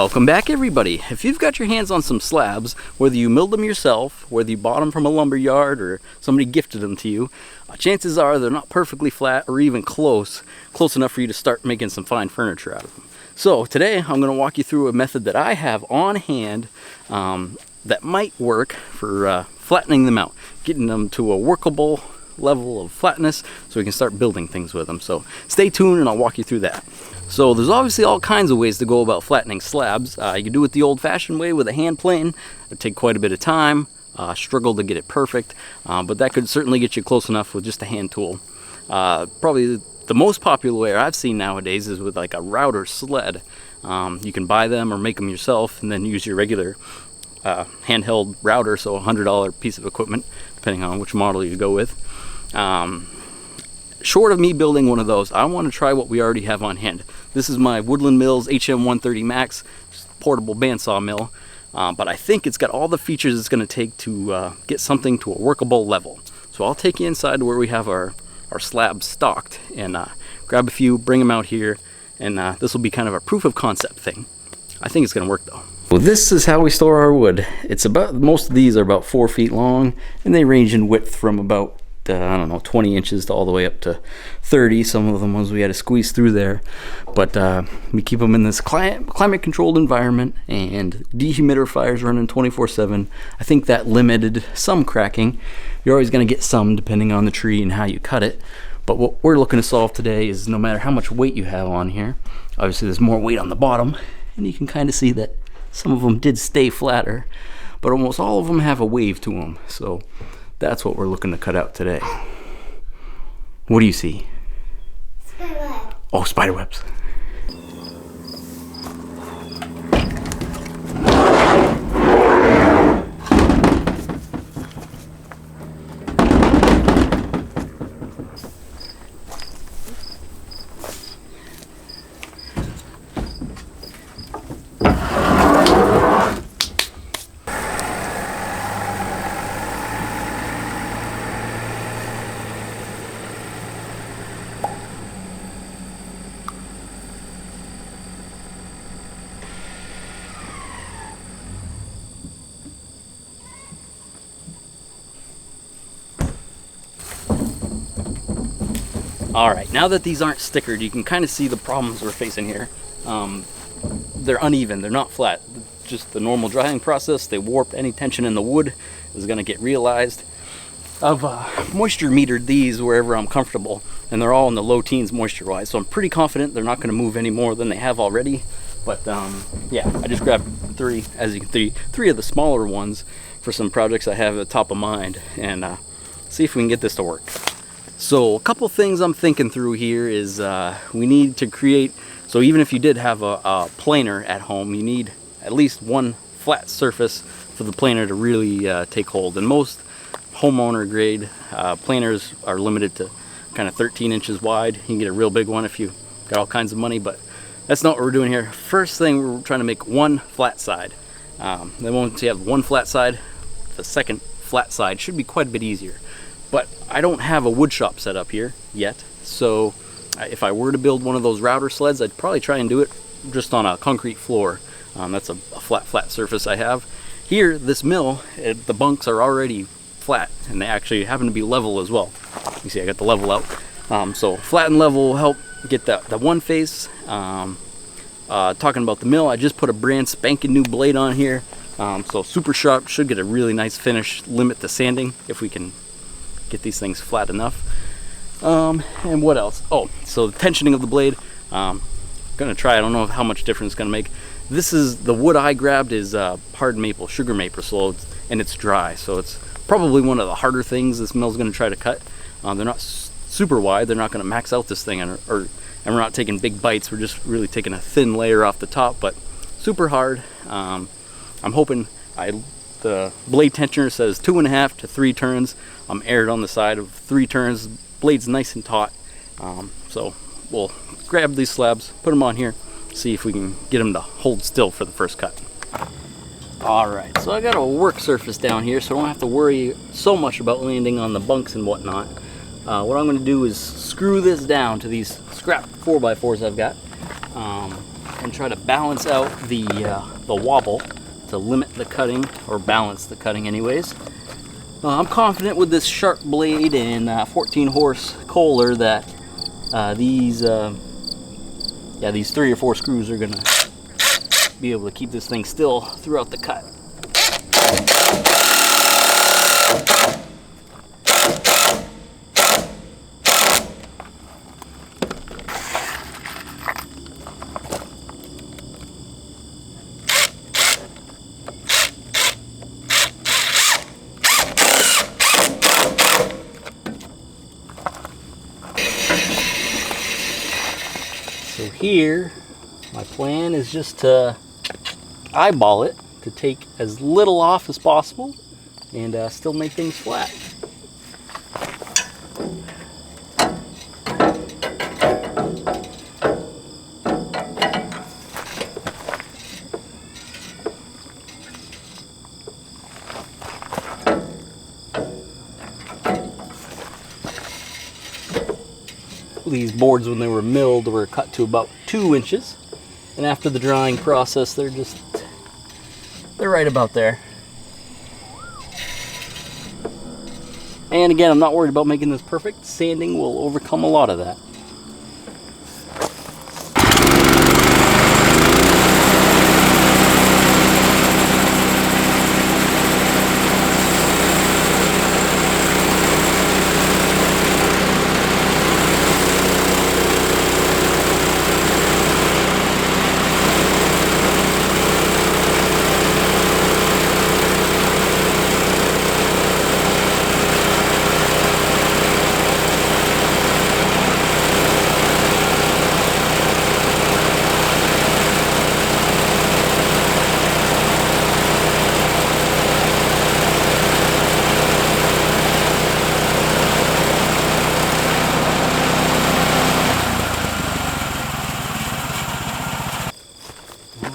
Welcome back, everybody. If you've got your hands on some slabs, whether you milled them yourself, whether you bought them from a lumber yard, or somebody gifted them to you, chances are they're not perfectly flat or even close enough for you to start making some fine furniture out of them. So today I'm going to walk you through a method that I have on hand that might work for flattening them out, getting them to a workable level of flatness so we can start building things with them. So stay tuned and I'll walk you through that. So there's obviously all kinds of ways to go about flattening slabs. You can do it the old-fashioned way with a hand plane. It'd take quite a bit of time, struggle to get it perfect, but that could certainly get you close enough with just a hand tool. Probably the most popular way I've seen nowadays is with like a router sled. You can buy them or make them yourself and then use your regular handheld router, so a $100 piece of equipment, depending on which model you go with. Short of me building one of those, I want to try what we already have on hand. This is my Woodland Mills HM130 Max portable bandsaw mill, but I think it's got all the features it's going to take to get something to a workable level. So I'll take you inside to where we have our slabs stocked and grab a few, bring them out here, and this will be kind of a proof of concept thing. I think it's going to work though. Well, this is how we store our wood. Most of these are about 4 feet long, and they range in width from about I don't know, 20 inches to all the way up to 30. Some of them ones we had to squeeze through there, but we keep them in this climate controlled environment, and dehumidifiers running 24/7. I think that limited some cracking. You're always going to get some depending on the tree and how you cut it, but what we're looking to solve today is no matter how much weight you have on here, obviously there's more weight on the bottom, and you can kind of see that some of them did stay flatter, but almost all of them have a wave to them. So that's what we're looking to cut out today. What do you see? Spiderweb. Oh, spiderwebs. Alright, now that these aren't stickered, you can kind of see the problems we're facing here. They're uneven, they're not flat. Just the normal drying process, they warp. Any tension in the wood is going to get realized. I've moisture metered these wherever I'm comfortable, and they're all in the low teens moisture wise, so I'm pretty confident they're not going to move any more than they have already. But yeah, I just grabbed three, as you can see, three of the smaller ones for some projects I have at the top of mind, and see if we can get this to work. So a couple things I'm thinking through here is we need to create, so even if you did have a planer at home, you need at least one flat surface for the planer to really take hold. And most homeowner grade planers are limited to kind of 13 inches wide. You can get a real big one if you got all kinds of money, but that's not what we're doing here. First thing, we're trying to make one flat side. Then once you have one flat side, the second flat side should be quite a bit easier. But I don't have a wood shop set up here yet, so if I were to build one of those router sleds, I'd probably try and do it just on a concrete floor. That's a flat surface I have. Here, this mill, the bunks are already flat, and they actually happen to be level as well. You see I got the level out. So flat and level will help get the one face. Talking about the mill, I just put a brand spanking new blade on here. So super sharp, should get a really nice finish, limit the sanding if we can get these things flat enough. And what else? Oh, so the tensioning of the blade, gonna try. I don't know how much difference it's gonna make. This is the wood I grabbed is hard maple, sugar maple, and it's dry, so it's probably one of the harder things this mill's gonna try to cut. They're not super wide, they're not gonna max out this thing, and we're not taking big bites, we're just really taking a thin layer off the top, but super hard. I'm hoping the blade tensioner says 2.5 to 3 turns. I'm aired on the side of 3 turns. Blade's nice and taut. So we'll grab these slabs, put them on here, see if we can get them to hold still for the first cut. Alright, so I got a work surface down here, so I don't have to worry so much about landing on the bunks and whatnot. What I'm going to do is screw this down to these scrap 4x4s I've got. and try to balance out the wobble to limit the cutting, or balance the cutting anyways. I'm confident with this sharp blade and 14 horse Kohler that these 3 or 4 screws are gonna be able to keep this thing still throughout the cut. So here, my plan is just to eyeball it to take as little off as possible and still make things flat. These boards, when they were milled, were cut to about 2 inches, and after the drying process they're right about there. And again, I'm not worried about making this perfect. Sanding will overcome a lot of that.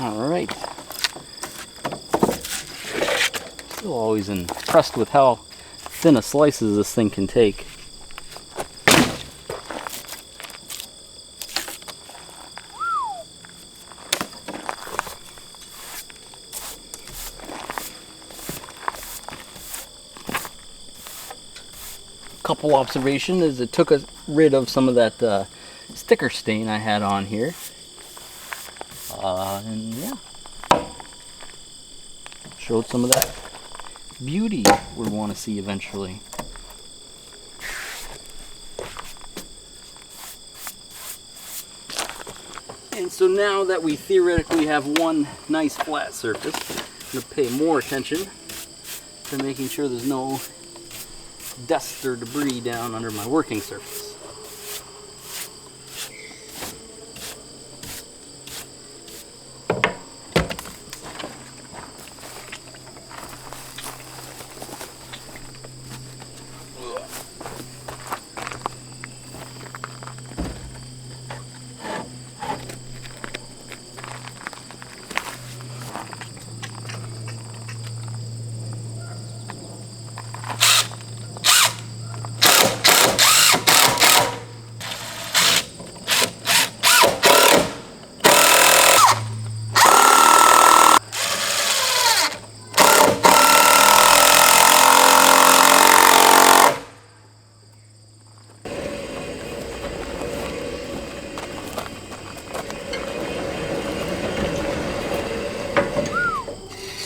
Alright. Still always impressed with how thin a slices this thing can take. Couple observations is it took rid of some of that sticker stain I had on here. And yeah, showed some of that beauty we want to see eventually. And so now that we theoretically have one nice flat surface, I'm going to pay more attention to making sure there's no dust or debris down under my working surface.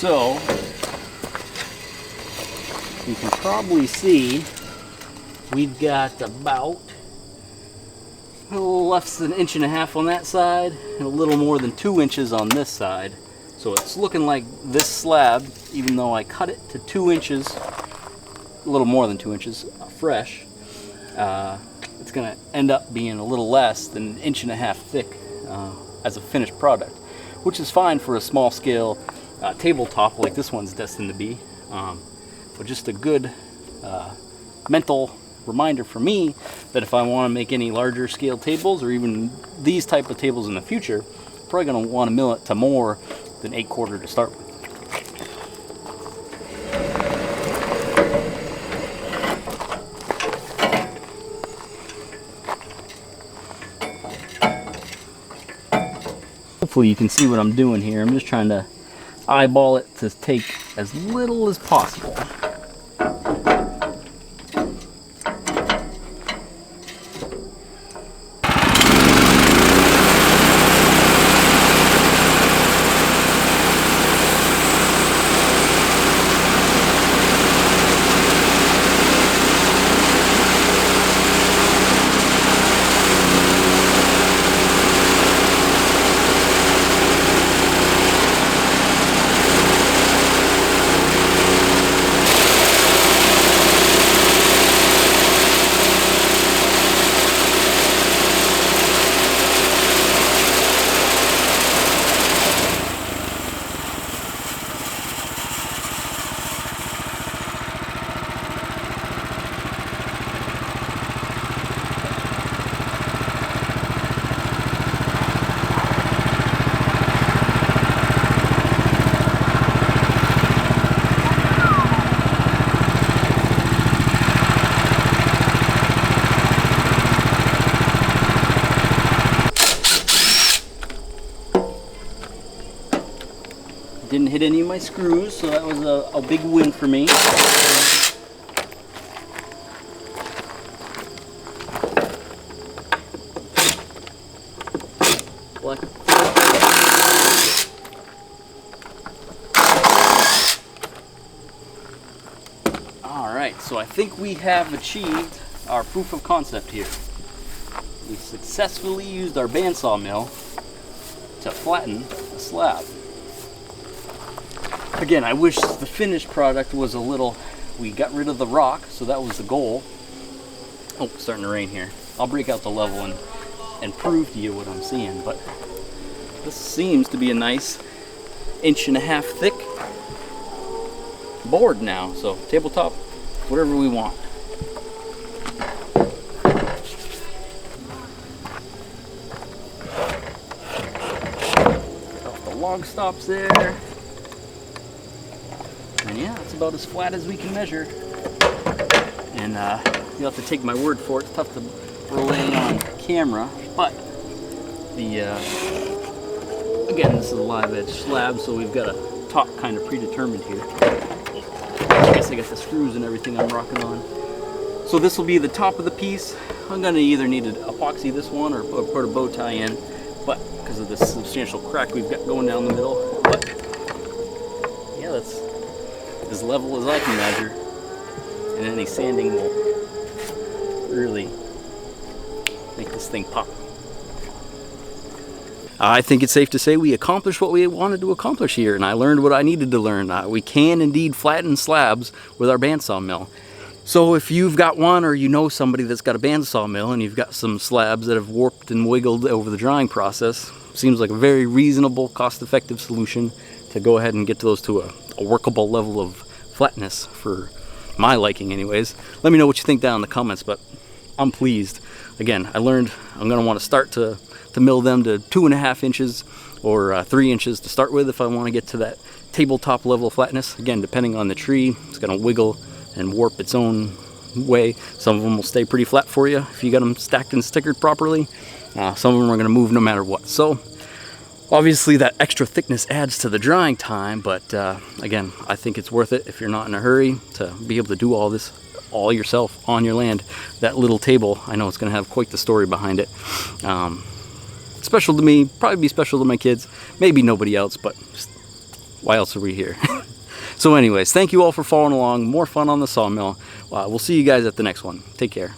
So, you can probably see we've got about a little less than 1.5 inches on that side and a little more than 2 inches on this side. So it's looking like this slab, even though I cut it to 2 inches, a little more than 2 inches fresh, it's going to end up being a little less than 1.5 inches thick as a finished product, which is fine for a small scale tabletop like this one's destined to be, but just a good mental reminder for me that if I want to make any larger scale tables or even these type of tables in the future, I'm probably going to want to mill it to more than 8/4 to start with. hopefully you can see what I'm doing here. I'm just trying to eyeball it to take as little as possible. Didn't hit any of my screws, so that was a big win for me. Alright, so I think we have achieved our proof of concept here. We successfully used our bandsaw mill to flatten a slab. Again, I wish the finished product was a little, we got rid of the rock, so that was the goal. Oh, it's starting to rain here. I'll break out the level and prove to you what I'm seeing, but this seems to be a nice 1.5 inch thick board now. So tabletop, whatever we want. Off the log stops there. And yeah, it's about as flat as we can measure. And you'll have to take my word for it. It's tough to relay on camera, but the again, this is a live edge slab, so we've got a top kind of predetermined here. I guess I got the screws and everything I'm rocking on. So this will be the top of the piece. I'm gonna either need to epoxy this one or put a bow tie in, but because of this substantial crack we've got going down the middle. But yeah, that's as level as I can measure, and any sanding will really make this thing pop. I think it's safe to say we accomplished what we wanted to accomplish here, and I learned what I needed to learn. We can indeed flatten slabs with our bandsaw mill. So if you've got one, or you know somebody that's got a bandsaw mill and you've got some slabs that have warped and wiggled over the drying process, seems like a very reasonable, cost-effective solution to go ahead and get those to a workable level of flatness for my liking anyways. Let me know what you think down in the comments, but I'm pleased. Again, I learned I'm going to want to start to mill them to 2.5 inches or 3 inches to start with if I want to get to that tabletop level of flatness. Again, depending on the tree, it's going to wiggle and warp its own way. Some of them will stay pretty flat for you if you got them stacked and stickered properly. Some of them are going to move no matter what. So obviously that extra thickness adds to the drying time, but again, I think it's worth it if you're not in a hurry to be able to do all this all yourself on your land. That little table, I know it's going to have quite the story behind it. Special to me, probably be special to my kids, maybe nobody else, but just, why else are we here? So anyways, thank you all for following along. More fun on the sawmill. We'll see you guys at the next one. Take care.